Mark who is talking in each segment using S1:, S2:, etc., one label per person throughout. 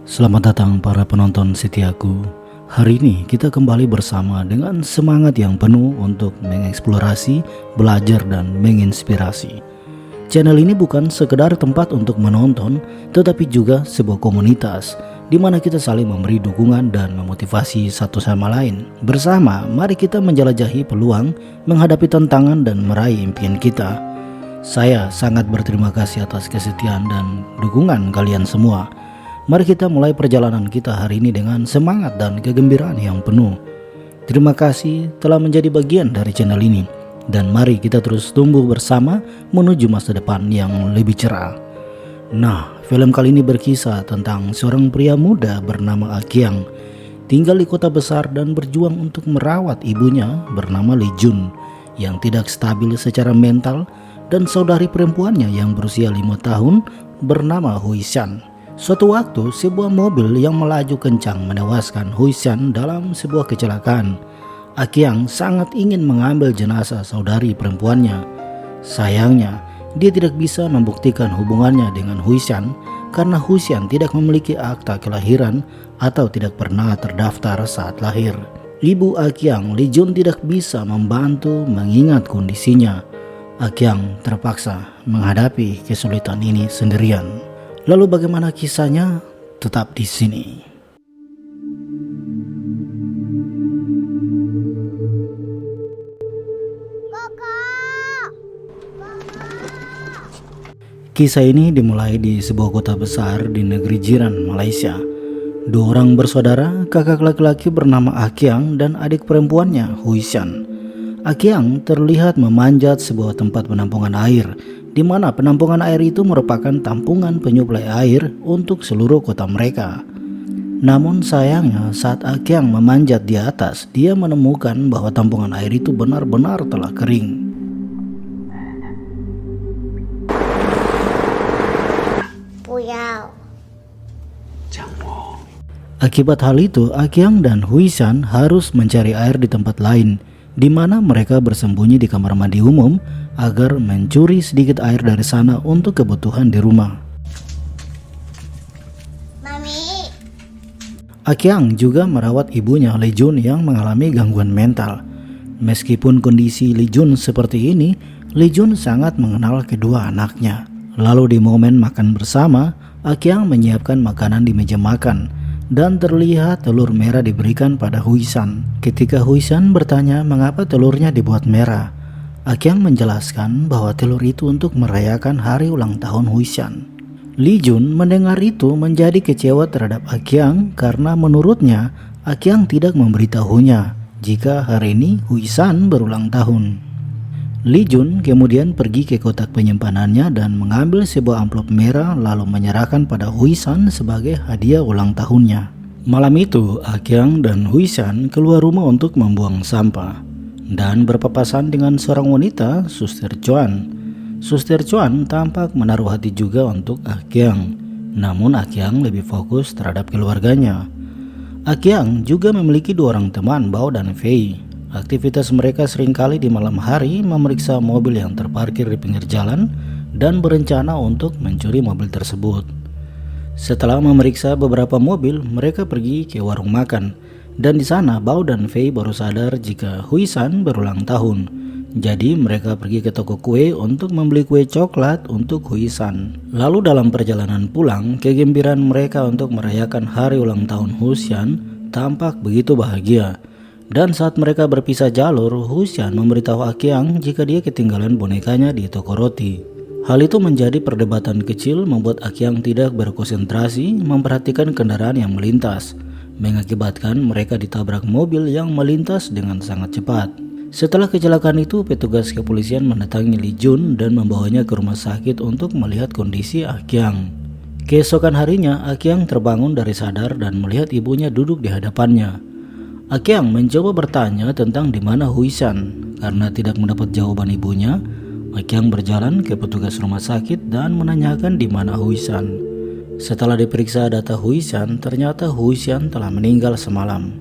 S1: Selamat datang para penonton setiaku. Hari ini kita kembali bersama dengan semangat yang penuh untuk mengeksplorasi, belajar, dan menginspirasi. Channel ini bukan sekedar tempat untuk menonton, tetapi juga sebuah komunitas di mana kita saling memberi dukungan dan memotivasi satu sama lain. Bersama, mari kita menjelajahi peluang, menghadapi tantangan, dan meraih impian kita. Saya sangat berterima kasih atas kesetiaan dan dukungan kalian semua. Mari kita mulai perjalanan kita hari ini dengan semangat dan kegembiraan yang penuh. Terima kasih telah menjadi bagian dari channel ini. Dan mari kita terus tumbuh bersama menuju masa depan yang lebih cerah. Nah, film kali ini berkisah tentang seorang pria muda bernama Akyang. Tinggal di kota besar dan berjuang untuk merawat ibunya bernama Lee Jun yang tidak stabil secara mental, dan saudari perempuannya yang berusia 5 tahun bernama Hui Shan. Suatu waktu, sebuah mobil yang melaju kencang menewaskan Hui Shan dalam sebuah kecelakaan. Akyang sangat ingin mengambil jenazah saudari perempuannya. Sayangnya, dia tidak bisa membuktikan hubungannya dengan Hui Shan karena Hui Shan tidak memiliki akta kelahiran atau tidak pernah terdaftar saat lahir. Ibu Akyang, Lee Jun, tidak bisa membantu mengingat kondisinya. Akyang terpaksa menghadapi kesulitan ini sendirian. Lalu bagaimana kisahnya? Tetap di sini. Kisah ini dimulai di sebuah kota besar di negeri jiran Malaysia. Dua orang bersaudara, kakak laki-laki bernama Akyang dan adik perempuannya Hui Shan. Akyang terlihat memanjat sebuah tempat penampungan air, di mana penampungan air itu merupakan tampungan penyuplai air untuk seluruh kota mereka. Namun sayangnya, saat Akyang memanjat di atas, dia menemukan bahwa tampungan air itu benar-benar telah kering. Akibat hal itu, Akyang dan Hui Shan harus mencari air di tempat lain, di mana mereka bersembunyi di kamar mandi umum agar mencuri sedikit air dari sana untuk kebutuhan di rumah. Mami. Akyang juga merawat ibunya Lee Jun yang mengalami gangguan mental. Meskipun kondisi Lee Jun seperti ini, Lee Jun sangat mengenal kedua anaknya. Lalu di momen makan bersama, Akyang menyiapkan makanan di meja makan, dan terlihat telur merah diberikan pada Hui Shan. Ketika Hui Shan bertanya mengapa telurnya dibuat merah, Akyang menjelaskan bahwa telur itu untuk merayakan hari ulang tahun Hui Shan. Lee Jun mendengar itu menjadi kecewa terhadap Akyang karena menurutnya Akyang tidak memberitahunya jika hari ini Hui Shan berulang tahun. Lee Jun kemudian pergi ke kotak penyimpanannya dan mengambil sebuah amplop merah lalu menyerahkan pada Hui Shan sebagai hadiah ulang tahunnya. Malam itu, Akyang dan Hui Shan keluar rumah untuk membuang sampah dan berpapasan dengan seorang wanita, Suster Chuan. Suster Chuan tampak menaruh hati juga untuk Akyang, namun Akyang lebih fokus terhadap keluarganya. Akyang juga memiliki dua orang teman, Bao dan Fei. Aktivitas mereka seringkali di malam hari memeriksa mobil yang terparkir di pinggir jalan dan berencana untuk mencuri mobil tersebut. Setelah memeriksa beberapa mobil, mereka pergi ke warung makan, dan di sana Bao dan Fei baru sadar jika Hui Shan berulang tahun. Jadi mereka pergi ke toko kue untuk membeli kue coklat untuk Hui Shan. Lalu dalam perjalanan pulang, kegembiraan mereka untuk merayakan hari ulang tahun Hui Shan tampak begitu bahagia. Dan saat mereka berpisah jalur, Hui Shan memberitahu Akyang jika dia ketinggalan bonekanya di toko roti. Hal itu menjadi perdebatan kecil membuat Akyang tidak berkonsentrasi memperhatikan kendaraan yang melintas, mengakibatkan mereka ditabrak mobil yang melintas dengan sangat cepat. Setelah kecelakaan itu, petugas kepolisian mendatangi Lee Jun dan membawanya ke rumah sakit untuk melihat kondisi Akyang. Keesokan harinya, Akyang terbangun dari sadar dan melihat ibunya duduk di hadapannya. Akyang mencoba bertanya tentang di mana Hui Shan. Karena tidak mendapat jawaban ibunya, Akyang berjalan ke petugas rumah sakit dan menanyakan di mana Hui Shan. Setelah diperiksa data Hui Shan, ternyata Hui Shan telah meninggal semalam.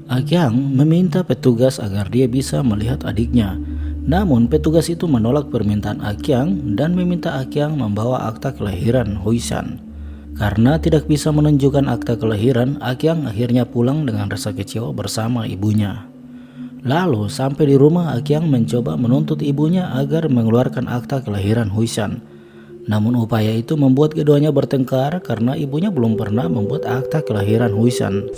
S1: Akyang meminta petugas agar dia bisa melihat adiknya. Namun petugas itu menolak permintaan Akyang dan meminta Akyang membawa akta kelahiran Hui Shan. Karena tidak bisa menunjukkan akta kelahiran, Akyang akhirnya pulang dengan rasa kecewa bersama ibunya. Lalu sampai di rumah, Akyang mencoba menuntut ibunya agar mengeluarkan akta kelahiran Huisan. Namun upaya itu membuat keduanya bertengkar karena ibunya belum pernah membuat akta kelahiran Huisan.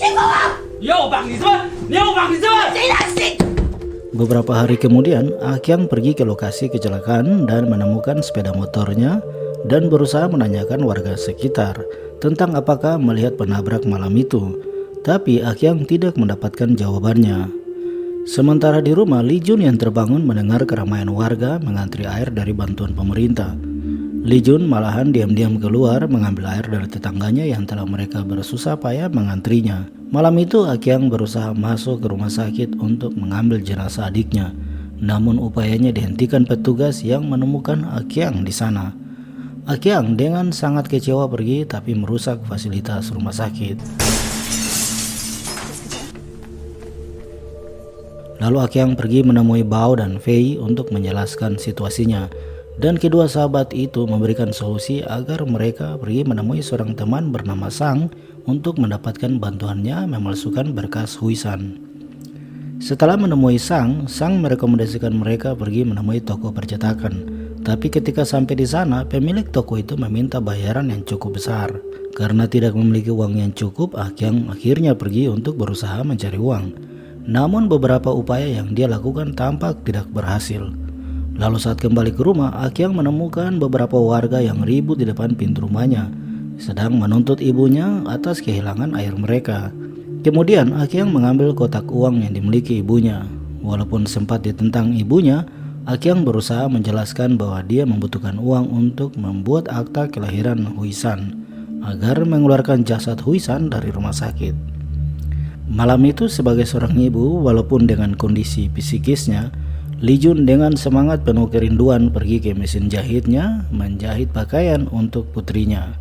S1: Beberapa hari kemudian, Akyang pergi ke lokasi kecelakaan dan menemukan sepeda motornya dan berusaha menanyakan warga sekitar tentang apakah melihat penabrak malam itu. Tapi Akyang tidak mendapatkan jawabannya. Sementara di rumah, Lee Jun yang terbangun mendengar keramaian warga mengantri air dari bantuan pemerintah. Lee Jun malahan diam-diam keluar mengambil air dari tetangganya yang telah mereka bersusah payah mengantrinya. Malam itu Akyang berusaha masuk ke rumah sakit untuk mengambil jenazah adiknya. Namun upayanya dihentikan petugas yang menemukan Akyang di sana. Akyang dengan sangat kecewa pergi tapi merusak fasilitas rumah sakit. Lalu Akyang pergi menemui Bao dan Fei untuk menjelaskan situasinya. Dan kedua sahabat itu memberikan solusi agar mereka pergi menemui seorang teman bernama Sang untuk mendapatkan bantuannya memalsukan berkas Huisan. Setelah menemui Sang merekomendasikan mereka pergi menemui toko percetakan. Tapi ketika sampai di sana, pemilik toko itu meminta bayaran yang cukup besar. Karena tidak memiliki uang yang cukup, Akyang akhirnya pergi untuk berusaha mencari uang. Namun beberapa upaya yang dia lakukan tampak tidak berhasil. Lalu saat kembali ke rumah, Akyang menemukan beberapa warga yang ribut di depan pintu rumahnya, sedang menuntut ibunya atas kehilangan air mereka. Kemudian Akyang mengambil kotak uang yang dimiliki ibunya. Walaupun sempat ditentang ibunya, Akyang berusaha menjelaskan bahwa dia membutuhkan uang untuk membuat akta kelahiran Huisan agar mengeluarkan jasad Huisan dari rumah sakit. Malam itu sebagai seorang ibu, walaupun dengan kondisi psikisnya, Lee Jun dengan semangat penuh kerinduan pergi ke mesin jahitnya menjahit pakaian untuk putrinya.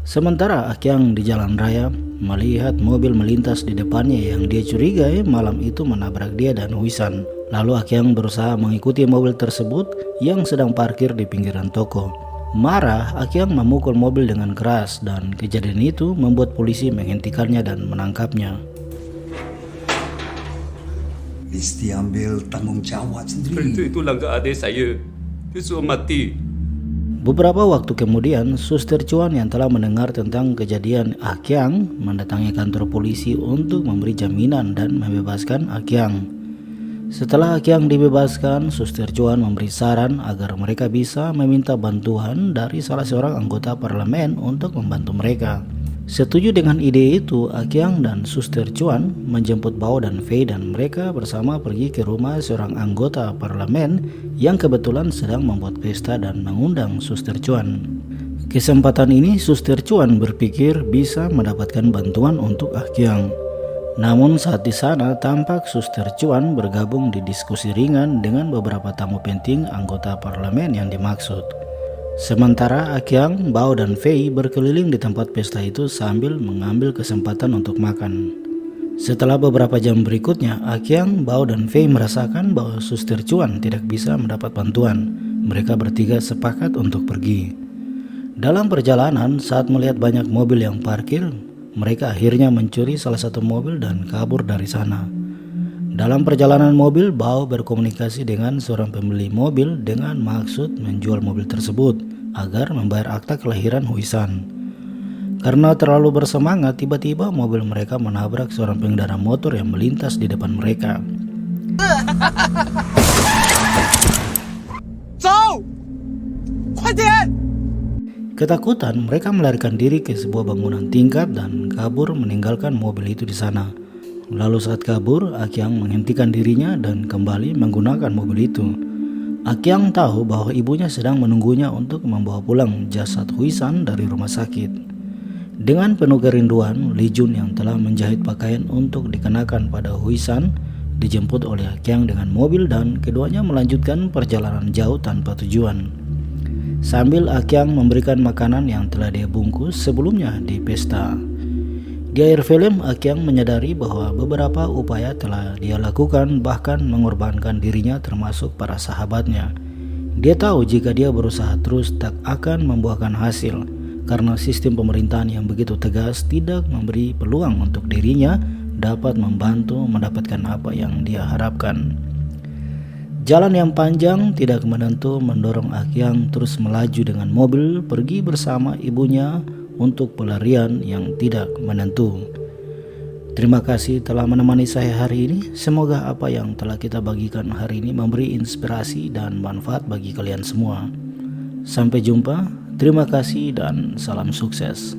S1: Sementara Akyang di jalan raya melihat mobil melintas di depannya yang dia curigai malam itu menabrak dia dan Huisan. Lalu Akyang berusaha mengikuti mobil tersebut yang sedang parkir di pinggiran toko. Marah, Akyang memukul mobil dengan keras dan kejadian itu membuat polisi menghentikannya dan menangkapnya.
S2: Mesti ambil tanggungjawab sendiri.
S3: Itu langkah adik saya. Dia suruh mati.
S1: Beberapa waktu kemudian, Suster Chuan yang telah mendengar tentang kejadian Akyang mendatangi kantor polisi untuk memberi jaminan dan membebaskan Akyang. Setelah Akyang dibebaskan, Suster Chuan memberi saran agar mereka bisa meminta bantuan dari salah seorang anggota parlemen untuk membantu mereka. Setuju dengan ide itu, Akyang dan Suster Chuan menjemput Bao dan Fei dan mereka bersama pergi ke rumah seorang anggota parlemen yang kebetulan sedang membuat pesta dan mengundang Suster Chuan. Kesempatan ini Suster Chuan berpikir bisa mendapatkan bantuan untuk Akyang. Namun saat di sana tampak Suster Chuan bergabung di diskusi ringan dengan beberapa tamu penting anggota parlemen yang dimaksud. Sementara Akyang, Bao dan Fei berkeliling di tempat pesta itu sambil mengambil kesempatan untuk makan. Setelah beberapa jam berikutnya, Akyang, Bao dan Fei merasakan bahwa Suster Chuan tidak bisa mendapat bantuan. Mereka bertiga sepakat untuk pergi. Dalam perjalanan, saat melihat banyak mobil yang parkir, mereka akhirnya mencuri salah satu mobil dan kabur dari sana. Dalam perjalanan mobil, Bao berkomunikasi dengan seorang pembeli mobil dengan maksud menjual mobil tersebut agar membayar akta kelahiran Huisan. Karena terlalu bersemangat, tiba-tiba mobil mereka menabrak seorang pengendara motor yang melintas di depan mereka. Ketakutan, mereka melarikan diri ke sebuah bangunan tingkat dan kabur meninggalkan mobil itu di sana. Lalu saat kabur, Akyang menghentikan dirinya dan kembali menggunakan mobil itu. Akyang tahu bahwa ibunya sedang menunggunya untuk membawa pulang jasad Huisan dari rumah sakit. Dengan penuh kerinduan, Lee Jun yang telah menjahit pakaian untuk dikenakan pada Huisan dijemput oleh Akyang dengan mobil dan keduanya melanjutkan perjalanan jauh tanpa tujuan. Sambil Akyang memberikan makanan yang telah dia bungkus sebelumnya di pesta. Di akhir film, Akyang menyadari bahwa beberapa upaya telah dia lakukan, bahkan mengorbankan dirinya termasuk para sahabatnya. Dia tahu jika dia berusaha terus tak akan membuahkan hasil, karena sistem pemerintahan yang begitu tegas tidak memberi peluang untuk dirinya dapat membantu mendapatkan apa yang dia harapkan. Jalan yang panjang tidak menentu mendorong Akyang terus melaju dengan mobil pergi bersama ibunya untuk pelarian yang tidak menentu. Terima kasih telah menemani saya hari ini. Semoga apa yang telah kita bagikan hari ini memberi inspirasi dan manfaat bagi kalian semua. Sampai jumpa, terima kasih dan salam sukses.